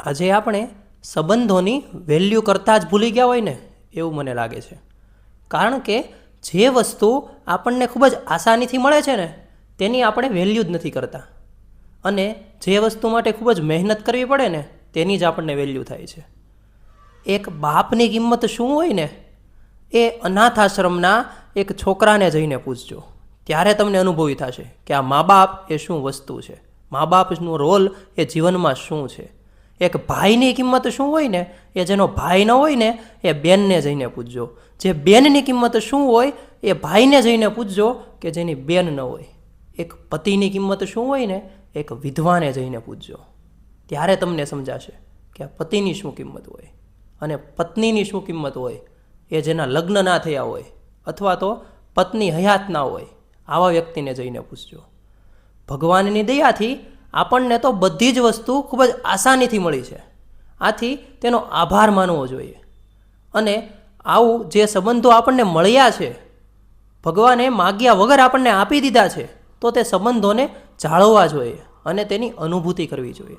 આજે આપણે સંબંધોની વેલ્યુ કરતાં જ ભૂલી ગયા હોય ને એવું મને લાગે છે. કારણ કે જે વસ્તુ આપણને ખૂબ જ આસાનીથી મળે છે ને તેની આપણે વેલ્યુ જ નથી કરતા, અને જે વસ્તુ માટે ખૂબ જ મહેનત કરવી પડે ને તેની જ આપણને વેલ્યુ થાય છે. એક બાપની કિંમત શું હોય ને એ અનાથ આશ્રમના એક છોકરાને જઈને પૂછજો, ત્યારે તમને અનુભવી થશે કે આ મા બાપ એ શું વસ્તુ છે, મા બાપનો રોલ એ જીવનમાં શું છે. એક ભાઈની કિંમત શું હોય ને એ જેનો ભાઈ ન હોય ને એ બેનને જઈને પૂછજો. જે બેનની કિંમત શું હોય એ ભાઈને જઈને પૂછજો કે જેની બેન ન હોય. એક પતિની કિંમત શું હોય ને એક વિધવાને જઈને પૂછજો, ત્યારે તમને સમજાશે કે આ પતિની શું કિંમત હોય અને પત્નીની શું કિંમત હોય. એ જેના લગ્ન ના થયા હોય અથવા તો પત્ની હયાત ના હોય, આવા વ્યક્તિને જઈને પૂછજો. ભગવાનની દયાથી આપણને તો બધી જ વસ્તુ ખૂબ જ આસાનીથી મળી છે, આથી તેનો આભાર માનવો જોઈએ. અને આવું જે સંબંધો આપણને મળ્યા છે, ભગવાને માગ્યા વગર આપણને આપી દીધા છે, તો તે સંબંધોને જાળવવા જોઈએ અને તેની અનુભૂતિ કરવી જોઈએ.